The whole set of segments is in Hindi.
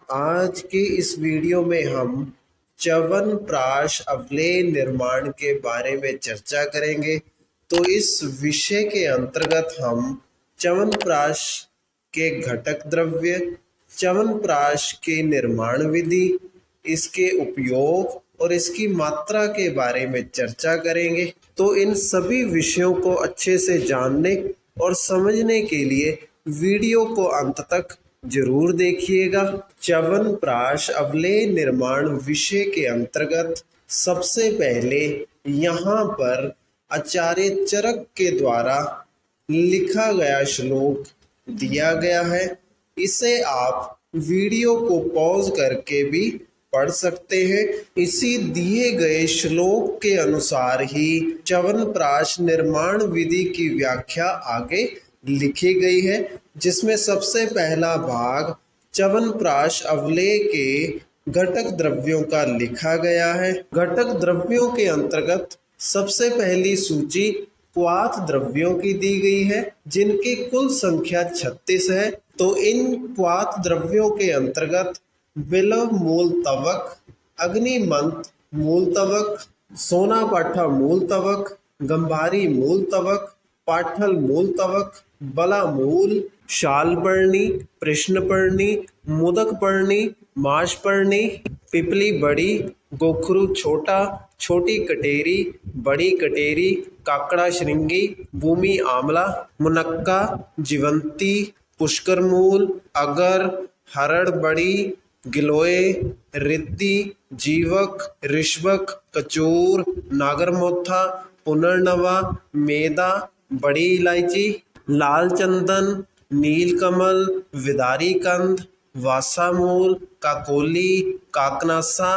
आज के इस वीडियो में हम च्यवनप्राश अवलेह निर्माण के बारे में चर्चा करेंगे। तो इस विषय के अंतर्गत हम च्यवनप्राश के घटक द्रव्य, च्यवनप्राश के निर्माण विधि, इसके उपयोग और इसकी मात्रा के बारे में चर्चा करेंगे। तो इन सभी विषयों को अच्छे से जानने और समझने के लिए वीडियो को अंत तक जरूर देखिएगा। च्यवनप्राश अवलेह निर्माण विषय के अंतर्गत सबसे पहले यहाँ पर आचार्य चरक के द्वारा लिखा गया श्लोक दिया गया है। इसे आप वीडियो को पॉज करके भी पढ़ सकते हैं। इसी दिए गए श्लोक के अनुसार ही च्यवनप्राश निर्माण विधि की व्याख्या आगे लिखी गई है, जिसमें सबसे पहला भाग च्यवनप्राश अवलेह के घटक द्रव्यों का लिखा गया है। घटक द्रव्यों के अंतर्गत सबसे पहली सूची क्वाथ द्रव्यों की दी गई है, जिनकी कुल संख्या 36 है। तो इन क्वाथ द्रव्यों के अंतर्गत बिल्व मूल तवक, अग्निमंत मूल तवक, सोनापाठा मूल तवक, गंभारी मूल तवक, पाठल मूल तवक, बला मूल, शालपर्णी, प्रश्नपर्णी, मुदकपर्णी, माशपर्णी, पिपली बड़ी, गोखरू छोटा, छोटी कटेरी, बड़ी कटेरी, काकड़ा श्रृंगी, भूमि आमला, मुनक्का, जीवंती, पुष्कर मूल, अगर, हरड़ बड़ी, गिलोय, रिद्दी, जीवक, ऋषभक, कचूर, नागरमोथा, पुनर्नवा, मेदा, बड़ी इलायची, लाल चंदन, नीलकमल, विदारी कंद, वासामूल, काकोली, काकनासा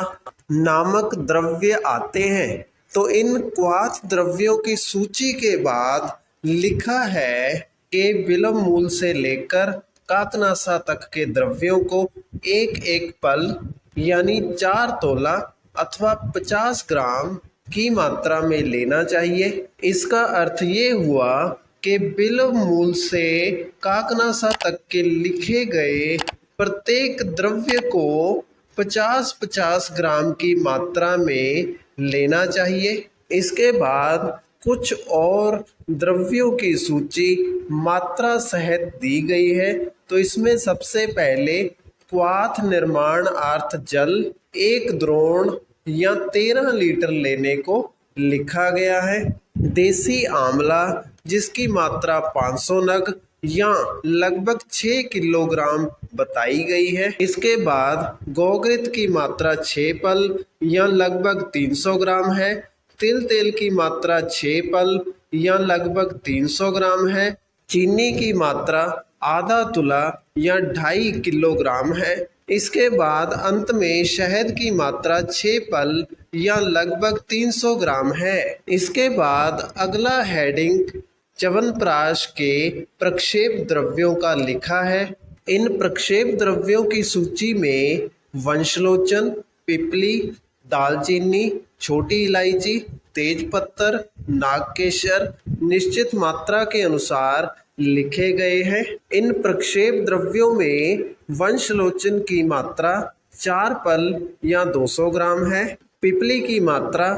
नामक द्रव्य आते हैं। तो इन क्वाथ द्रव्यों की सूची के बाद लिखा है कि बिल्व मूल से लेकर काकनासा तक के द्रव्यों को एक एक पल यानी 4 तोला अथवा 50 ग्राम की मात्रा में लेना चाहिए। इसका अर्थ ये हुआ कि बिल्व मूल से काकनासा तक के लिखे गए प्रत्येक द्रव्य को 50-50 ग्राम की मात्रा में लेना चाहिए। इसके बाद कुछ और द्रव्यों की सूची मात्रा सहित दी गई है। तो इसमें सबसे पहले क्वाथ निर्माणार्थ जल 1 द्रोण या 13 लीटर लेने को लिखा गया है। देसी आंवला, जिसकी मात्रा 500 नग या लगभग 6 किलोग्राम बताई गई है। इसके बाद गोघृत की मात्रा 6 पल या लगभग 300 ग्राम है। तिल तेल की मात्रा 6 पल या लगभग 300 ग्राम है। चीनी की मात्रा आधा तुला या 2.5 किलोग्राम है। इसके बाद अंत में शहद की मात्रा 6 पल या लगभग 300 ग्राम है। इसके बाद अगला हेडिंग च्यवनप्राश के प्रक्षेप द्रव्यों का लिखा है। इन प्रक्षेप द्रव्यों की सूची में वंशलोचन, पिपली, दालचीनी, छोटी इलायची, तेजपत्तर, नागकेसर निश्चित मात्रा के अनुसार लिखे गए हैं। इन प्रक्षेप द्रव्यों में वंशलोचन की मात्रा 4 पल या 200 ग्राम है। पिपली की मात्रा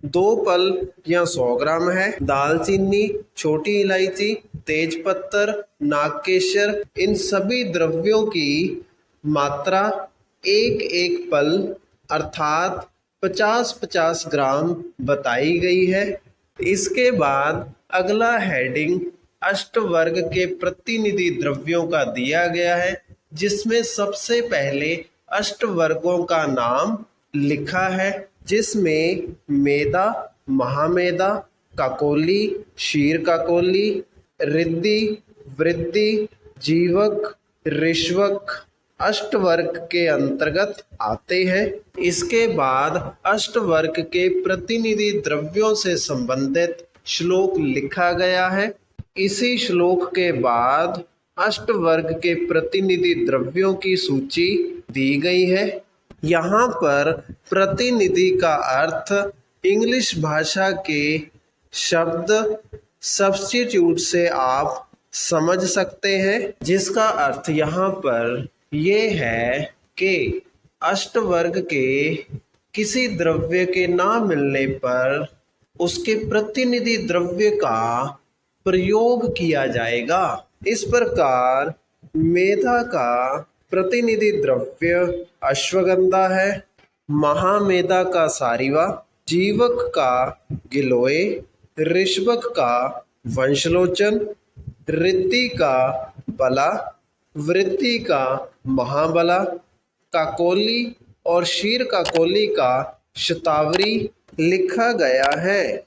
2 पल या 100 ग्राम है। दालचीनी, छोटी इलायची, तेजपत्तर, नागकेसर इन सभी द्रव्यों की मात्रा 1-1 पल अर्थात 50-50 ग्राम बताई गई है। इसके बाद अगला हेडिंग अष्टवर्ग के प्रतिनिधि द्रव्यों का दिया गया है, जिसमें सबसे पहले अष्टवर्गों का नाम लिखा है, जिसमें मेदा, महामेदा, काकोली, क्षीर काकोली, रिद्दी, वृद्धि, जीवक, ऋषवक अष्टवर्ग के अंतर्गत आते हैं। इसके बाद अष्टवर्ग के प्रतिनिधि द्रव्यों से संबंधित श्लोक लिखा गया है। इसी श्लोक के बाद अष्टवर्ग के प्रतिनिधि द्रव्यों की सूची दी गई है। यहाँ पर प्रतिनिधि का अर्थ इंग्लिश भाषा के शब्द सब्स्टिट्यूट से आप समझ सकते हैं, जिसका अर्थ यहाँ पर ये है के अष्टवर्ग के किसी द्रव्य के ना मिलने पर उसके प्रतिनिधि द्रव्य का प्रयोग किया जाएगा। इस प्रकार मेधा का प्रतिनिधि द्रव्य अश्वगंधा है, महामेधा का सारिवा, जीवक का गिलोय, ऋषभक का वंशलोचन, रिद्धि का बला, वृद्धि का महाबला, काकोली और शीर काकोली का शतावरी लिखा गया है।